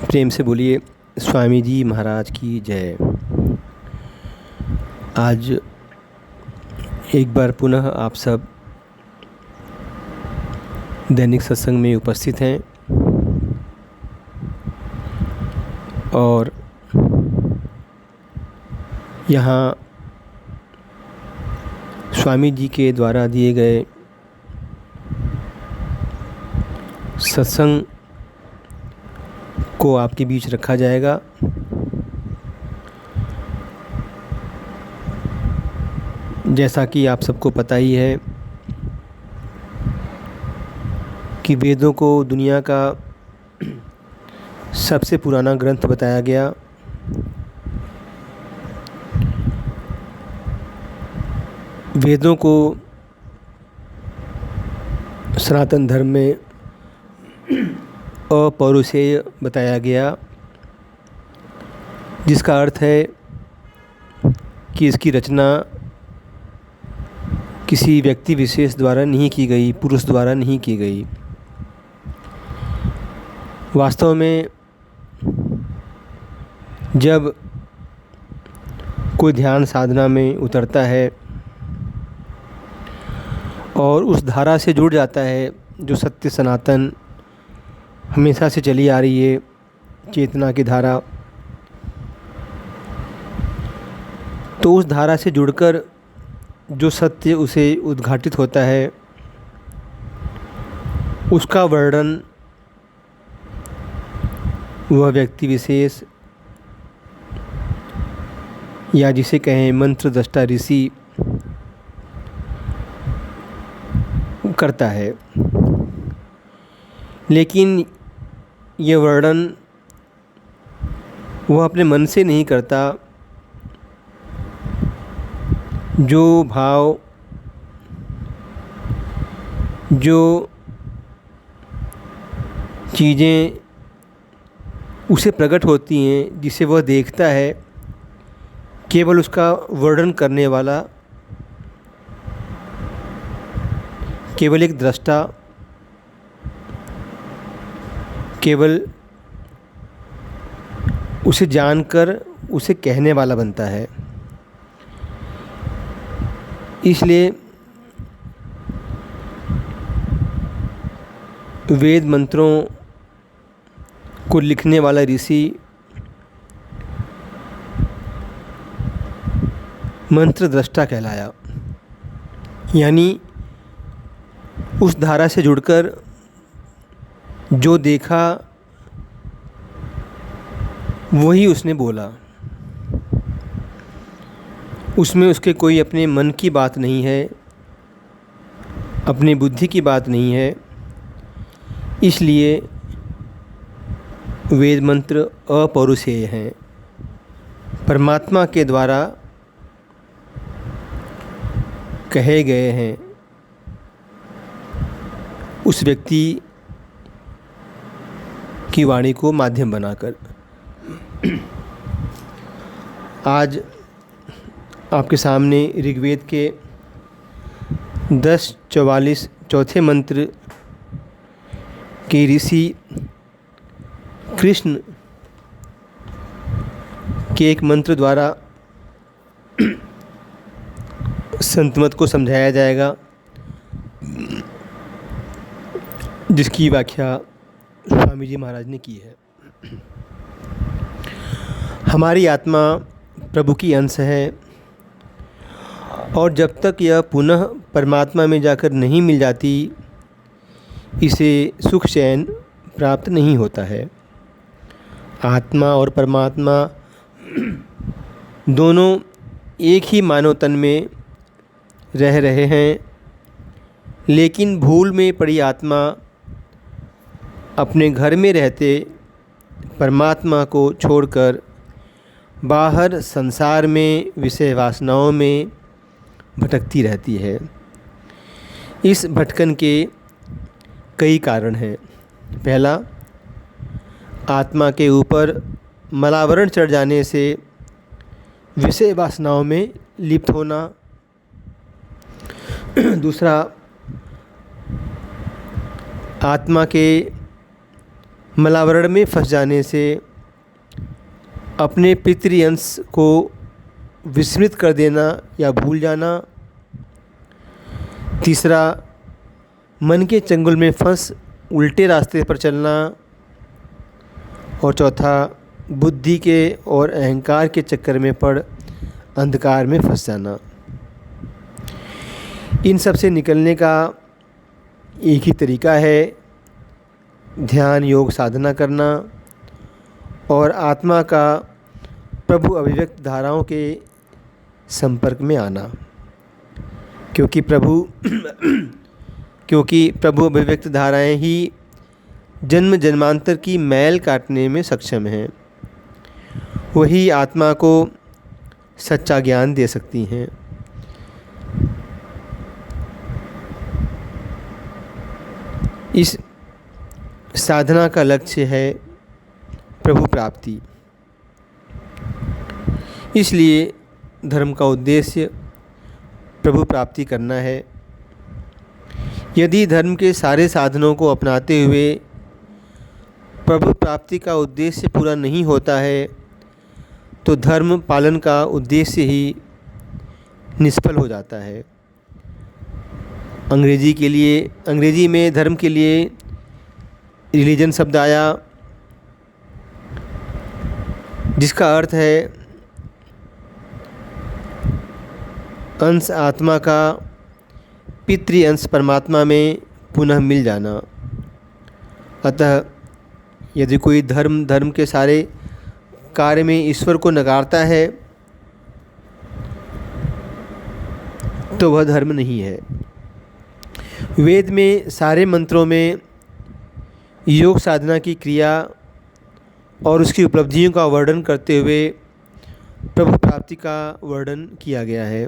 प्रेम से बोलिए स्वामी जी महाराज की जय। आज एक बार पुनः आप सब दैनिक सत्संग में उपस्थित हैं और यहाँ स्वामी जी के द्वारा दिए गए सत्संग को आपके बीच रखा जाएगा। जैसा कि आप सबको पता ही है कि वेदों को दुनिया का सबसे पुराना ग्रंथ बताया गया। वेदों को सनातन धर्म में अपौरुषेय बताया गया, जिसका अर्थ है कि इसकी रचना किसी व्यक्ति विशेष द्वारा नहीं की गई, पुरुष द्वारा नहीं की गई। वास्तव में जब कोई ध्यान साधना में उतरता है और उस धारा से जुड़ जाता है जो सत्य सनातन हमेशा से चली आ रही है, चेतना की धारा, तो उस धारा से जुड़कर जो सत्य उसे उद्घाटित होता है उसका वर्णन वह व्यक्ति विशेष या जिसे कहें मंत्र दृष्टा ऋषि करता है। लेकिन ये वर्णन वह अपने मन से नहीं करता। जो भाव, जो चीज़ें उसे प्रकट होती हैं, जिसे वह देखता है, केवल उसका वर्णन करने वाला केवल एक दृष्टा, केवल उसे जानकर उसे कहने वाला बनता है। इसलिए वेद मंत्रों को लिखने वाला ऋषि मंत्र दृष्टा कहलाया। यानी उस धारा से जुड़कर जो देखा वही उसने बोला। उसमें उसके कोई अपने मन की बात नहीं है, अपनी बुद्धि की बात नहीं है। इसलिए वेद मंत्र अपौरुषेय हैं, परमात्मा के द्वारा कहे गए हैं उस व्यक्ति की वाणी को माध्यम बनाकर। आज आपके सामने ऋग्वेद के 10:44 चौथे मंत्र के ऋषि कृष्ण के एक मंत्र द्वारा संतमत को समझाया जाएगा, जिसकी व्याख्या स्वामी जी महाराज ने की है। हमारी आत्मा प्रभु की अंश है और जब तक यह पुनः परमात्मा में जाकर नहीं मिल जाती, इसे सुख चैन प्राप्त नहीं होता है। आत्मा और परमात्मा दोनों एक ही मानव तन में रह रहे हैं, लेकिन भूल में पड़ी आत्मा अपने घर में रहते परमात्मा को छोड़कर बाहर संसार में विषय वासनाओं में भटकती रहती है। इस भटकन के कई कारण हैं। पहला, आत्मा के ऊपर मलावरण चढ़ जाने से विषय वासनाओं में लिप्त होना। दूसरा, आत्मा के मलावरण में फंस जाने से अपने पितृ अंश को विस्मृत कर देना या भूल जाना। तीसरा, मन के चंगुल में फंस उल्टे रास्ते पर चलना। और चौथा, बुद्धि के और अहंकार के चक्कर में पड़ अंधकार में फंस जाना। इन सब से निकलने का एक ही तरीका है, ध्यान योग साधना करना और आत्मा का प्रभु अभिव्यक्त धाराओं के संपर्क में आना। क्योंकि प्रभु अभिव्यक्त धाराएं ही जन्म जन्मांतर की मैल काटने में सक्षम हैं। वही आत्मा को सच्चा ज्ञान दे सकती हैं। इस साधना का लक्ष्य है प्रभु प्राप्ति। इसलिए धर्म का उद्देश्य प्रभु प्राप्ति करना है। यदि धर्म के सारे साधनों को अपनाते हुए प्रभु प्राप्ति का उद्देश्य पूरा नहीं होता है तो धर्म पालन का उद्देश्य ही निष्फल हो जाता है। अंग्रेजी में धर्म के लिए रिलीजन शब्द आया, जिसका अर्थ है अंश आत्मा का पितृ अंश परमात्मा में पुनः मिल जाना। अतः यदि कोई धर्म के सारे कार्य में ईश्वर को नकारता है तो वह धर्म नहीं है। वेद में सारे मंत्रों में योग साधना की क्रिया और उसकी उपलब्धियों का वर्णन करते हुए प्रभु प्राप्ति का वर्णन किया गया है।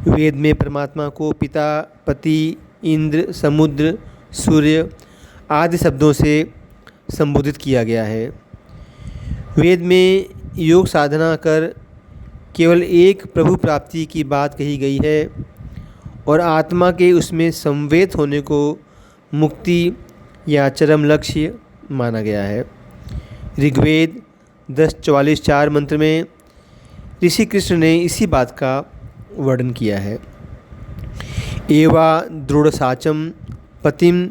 वेद में परमात्मा को पिता, पति, इंद्र, समुद्र, सूर्य आदि शब्दों से संबोधित किया गया है। वेद में योग साधना कर केवल एक प्रभु प्राप्ति की बात कही गई है और आत्मा के उसमें संवेद होने को मुक्ति या चरम लक्ष्य माना गया है। ऋग्वेद 10:44-4 मंत्र में ऋषि कृष्ण ने इसी बात का वर्णन किया है। एवा दृढ़ साचम पतिम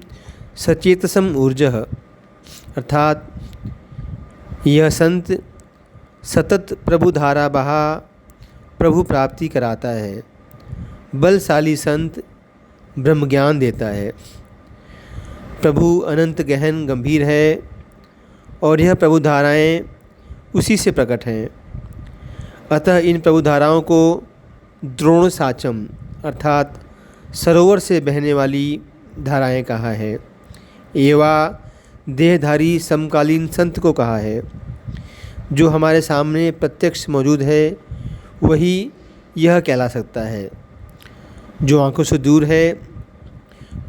सचेतसम ऊर्जः, अर्थात यह संत सतत प्रभु धारा बहा प्रभु प्राप्ति कराता है। बलशाली संत ब्रह्म ज्ञान देता है। प्रभु अनंत गहन गंभीर है और यह प्रभु धाराएं उसी से प्रकट हैं। अतः इन प्रभु धाराओं को द्रोण साचम अर्थात सरोवर से बहने वाली धाराएं कहा है। एवा देहधारी समकालीन संत को कहा है। जो हमारे सामने प्रत्यक्ष मौजूद है वही यह कहला सकता है। जो आंखों से दूर है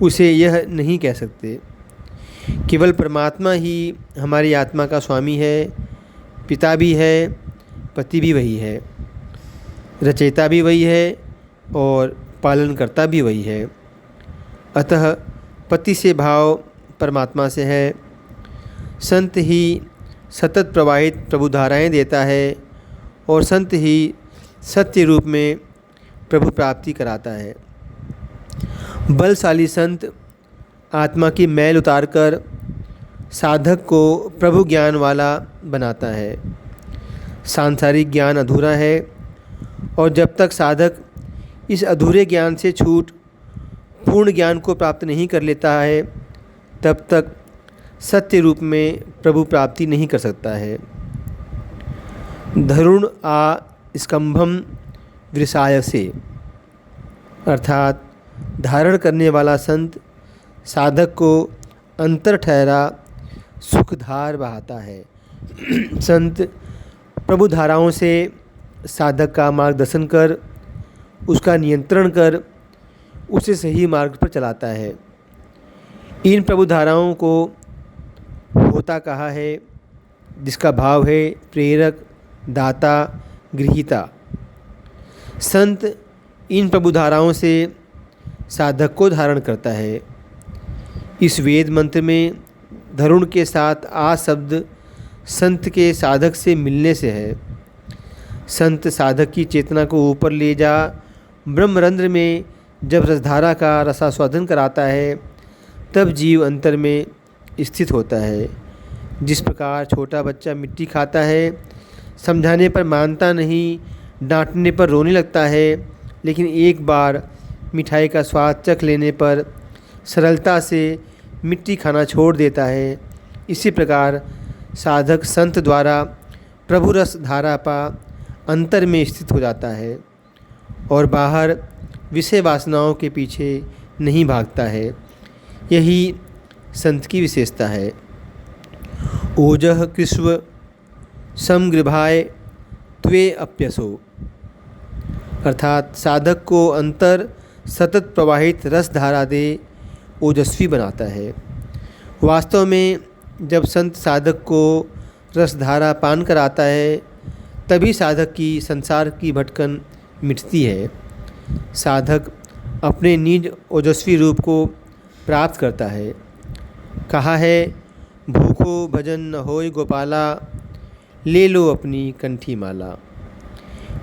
उसे यह नहीं कह सकते। केवल परमात्मा ही हमारी आत्मा का स्वामी है, पिता भी है, पति भी वही है, रचयिता भी वही है और पालनकर्ता भी वही है। अतः पति से भाव परमात्मा से है। संत ही सतत प्रवाहित प्रभु धाराएँ देता है और संत ही सत्य रूप में प्रभु प्राप्ति कराता है। बलशाली संत आत्मा की मैल उतारकर साधक को प्रभु ज्ञान वाला बनाता है। सांसारिक ज्ञान अधूरा है और जब तक साधक इस अधूरे ज्ञान से छूट पूर्ण ज्ञान को प्राप्त नहीं कर लेता है तब तक सत्य रूप में प्रभु प्राप्ति नहीं कर सकता है। धरुण आ स्कंभम वृषायसे, अर्थात धारण करने वाला संत साधक को अंतर ठहरा सुखधार बहाता है। संत प्रभु धाराओं से साधक का मार्गदर्शन कर उसका नियंत्रण कर उसे सही मार्ग पर चलाता है। इन प्रभु धाराओं को होता कहा है जिसका भाव है प्रेरक, दाता, गृहीता। संत इन प्रभु धाराओं से साधक को धारण करता है। इस वेद मंत्र में धरुण के साथ आ शब्द संत के साधक से मिलने से है। संत साधक की चेतना को ऊपर ले जा ब्रह्मरंध्र में जब रसधारा का रसास्वादन कराता है, तब जीव अंतर में स्थित होता है। जिस प्रकार छोटा बच्चा मिट्टी खाता है, समझाने पर मानता नहीं, डांटने पर रोने लगता है, लेकिन एक बार मिठाई का स्वाद चख लेने पर सरलता से मिट्टी खाना छोड़ देता है, इसी प्रकार साधक संत द्वारा प्रभु रस धारा पा अंतर में स्थित हो जाता है और बाहर विषय वासनाओं के पीछे नहीं भागता है। यही संत की विशेषता है। ओजः कृष्व समगृभाय त्वे अप्यसो, अर्थात साधक को अंतर सतत प्रवाहित रस धारा दे ओजस्वी बनाता है। वास्तव में जब संत साधक को रसधारा पान कराता है, तभी साधक की संसार की भटकन मिटती है। साधक अपने निज ओजस्वी रूप को प्राप्त करता है। कहा है, भूखो भजन न होय गोपाला, ले लो अपनी कंठी माला।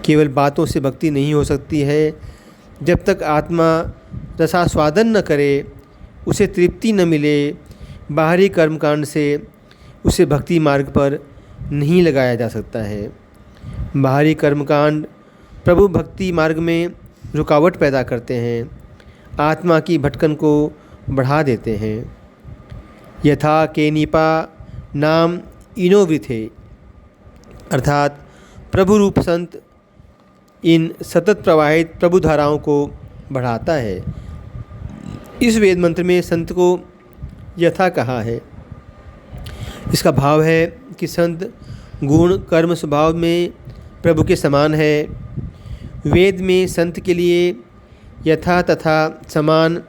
केवल बातों से भक्ति नहीं हो सकती है। जब तक आत्मा रसास्वादन न करे, उसे तृप्ति न मिले, बाहरी कर्मकांड से उसे भक्ति मार्ग पर नहीं लगाया जा सकता है। बाहरी कर्मकांड प्रभु भक्ति मार्ग में रुकावट पैदा करते हैं, आत्मा की भटकन को बढ़ा देते हैं। यथा केनिपा नाम इनो वृथे, अर्थात प्रभु रूप संत इन सतत प्रवाहित प्रभु धाराओं को बढ़ाता है। इस वेद मंत्र में संत को यथा कहा है। इसका भाव है कि संत गुण कर्म स्वभाव में प्रभु के समान है। वेद में संत के लिए यथा तथा समान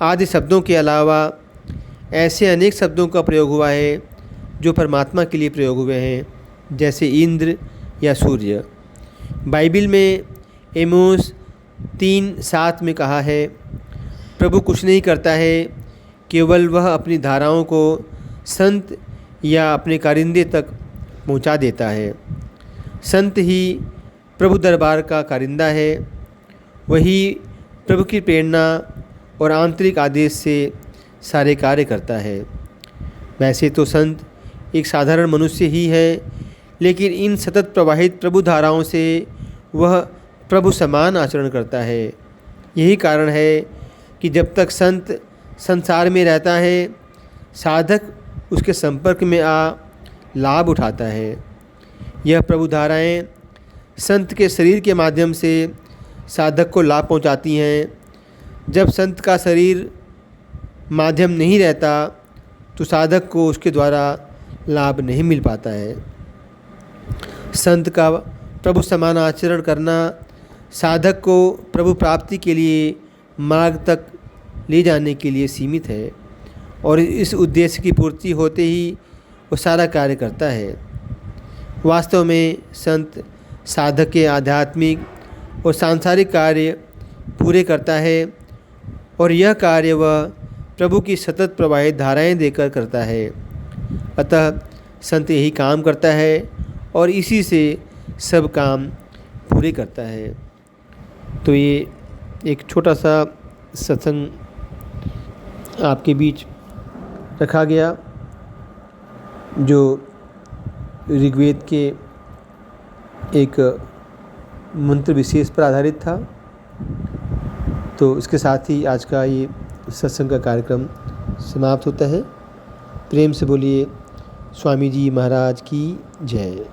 आदि शब्दों के अलावा ऐसे अनेक शब्दों का प्रयोग हुआ है जो परमात्मा के लिए प्रयोग हुए हैं, जैसे इंद्र या सूर्य। बाइबिल में एमोस 3:7 में कहा है, प्रभु कुछ नहीं करता है, केवल वह अपनी धाराओं को संत या अपने कारिंदे तक पहुंचा देता है। संत ही प्रभु दरबार का कारिंदा है। वही प्रभु की प्रेरणा और आंतरिक आदेश से सारे कार्य करता है। वैसे तो संत एक साधारण मनुष्य ही है, लेकिन इन सतत प्रवाहित प्रभु धाराओं से वह प्रभु समान आचरण करता है। यही कारण है कि जब तक संत संसार में रहता है, साधक उसके संपर्क में आ लाभ उठाता है। यह प्रभु धाराएं संत के शरीर के माध्यम से साधक को लाभ पहुंचाती हैं। जब संत का शरीर माध्यम नहीं रहता, तो साधक को उसके द्वारा लाभ नहीं मिल पाता है। संत का प्रभु समान आचरण करना साधक को प्रभु प्राप्ति के लिए मार्ग तक ले जाने के लिए सीमित है, और इस उद्देश्य की पूर्ति होते ही वो सारा कार्य करता है। वास्तव में संत साधक के आध्यात्मिक और सांसारिक कार्य पूरे करता है, और यह कार्य वह प्रभु की सतत प्रवाहित धाराएं देकर करता है। अतः संत यही काम करता है और इसी से सब काम पूरे करता है। तो ये एक छोटा सा सत्संग आपके बीच रखा गया, जो ऋग्वेद के एक मंत्र विशेष पर आधारित था। तो इसके साथ ही आज का ये सत्संग का कार्यक्रम समाप्त होता है। प्रेम से बोलिए स्वामी जी महाराज की जय।